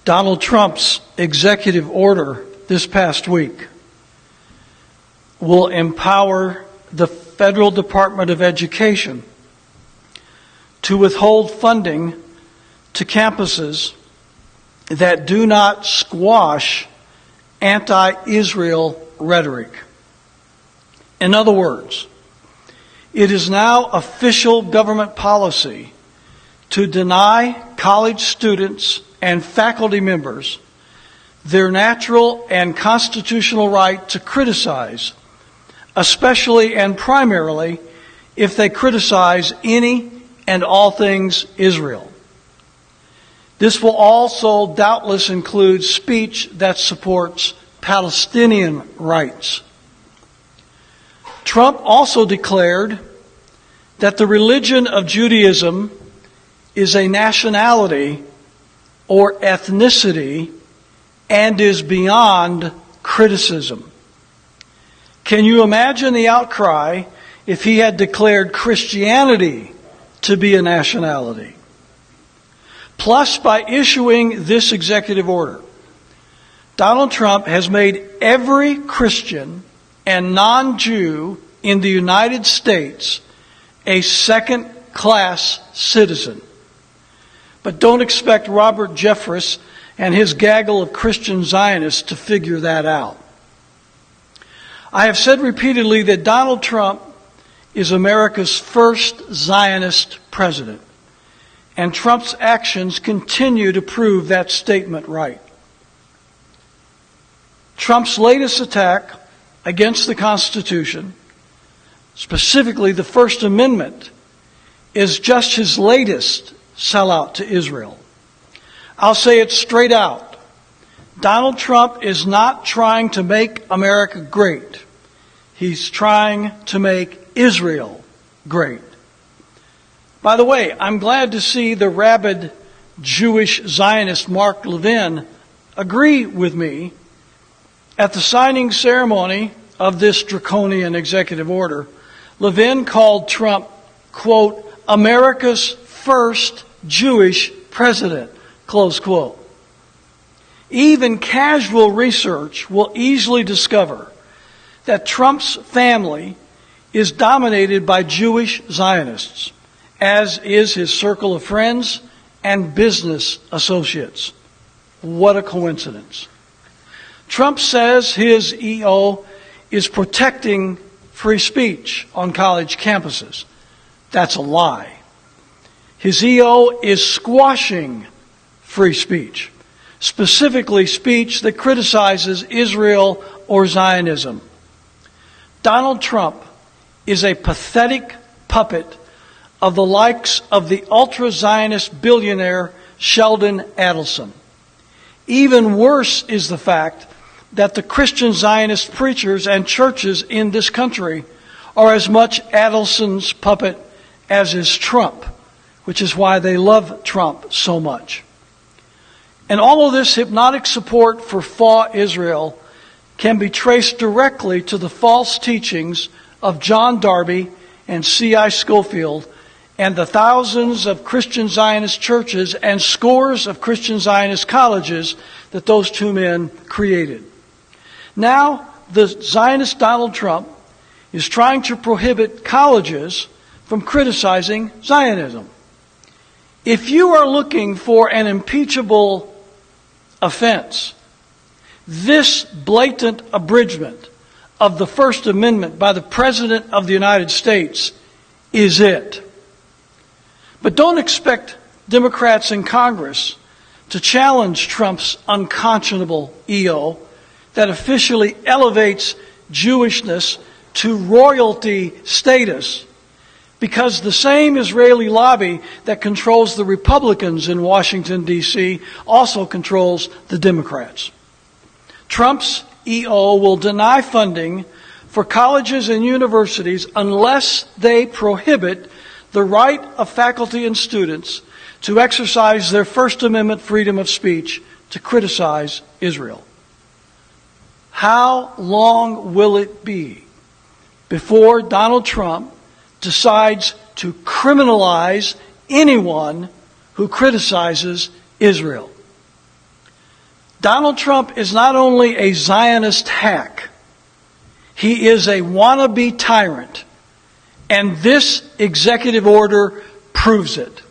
Donald Trump's executive order this past week will empower the Federal Department of Education to withhold funding to campuses that do not squash anti-Israel rhetoric. In other words, it is now official government policy to deny college students and faculty members their natural and constitutional right to criticize, especially and primarily if they criticize any and all things Israel. This will also doubtless include speech that supports Palestinian rights. Trump also declared that the religion of Judaism is a nationality or ethnicity and is beyond criticism. Can you imagine the outcry if he had declared Christianity to be a nationality? Plus, by issuing this executive order, Donald Trump has made every Christian and non-Jew in the United States a second-class citizen. But don't expect Robert Jeffress and his gaggle of Christian Zionists to figure that out. I have said repeatedly that Donald Trump is America's first Zionist president, and Trump's actions continue to prove that statement right. Trump's latest attack against the Constitution, specifically the First Amendment, is just his latest sellout to Israel. I'll say it straight out. Donald Trump is not trying to make America great. He's trying to make Israel great. By the way, I'm glad to see the rabid Jewish Zionist Mark Levin agree with me. At the signing ceremony of this draconian executive order, Levin called Trump, quote, America's first Jewish president, close quote. Even casual research will easily discover that Trump's family is dominated by Jewish Zionists, as is his circle of friends and business associates. What a coincidence. Trump says his EO is protecting free speech on college campuses. That's a lie. His EO is squashing free speech, specifically speech that criticizes Israel or Zionism. Donald Trump is a pathetic puppet of the likes of the ultra-Zionist billionaire Sheldon Adelson. Even worse is the fact that the Christian Zionist preachers and churches in this country are as much Adelson's puppet as is Trump, which is why they love Trump so much. And all of this hypnotic support for Fa Israel can be traced directly to the false teachings of John Darby and C.I. Scofield and the thousands of Christian Zionist churches and scores of Christian Zionist colleges that those two men created. Now, the Zionist Donald Trump is trying to prohibit colleges from criticizing Zionism. If you are looking for an impeachable offense, this blatant abridgment of the First Amendment by the President of the United States is it. But don't expect Democrats in Congress to challenge Trump's unconscionable EO that officially elevates Jewishness to royalty status, because the same Israeli lobby that controls the Republicans in Washington, D.C. also controls the Democrats. Trump's EO will deny funding for colleges and universities unless they prohibit the right of faculty and students to exercise their First Amendment freedom of speech to criticize Israel. How long will it be before Donald Trump decides to criminalize anyone who criticizes Israel? Donald Trump is not only a Zionist hack, he is a wannabe tyrant. And this executive order proves it.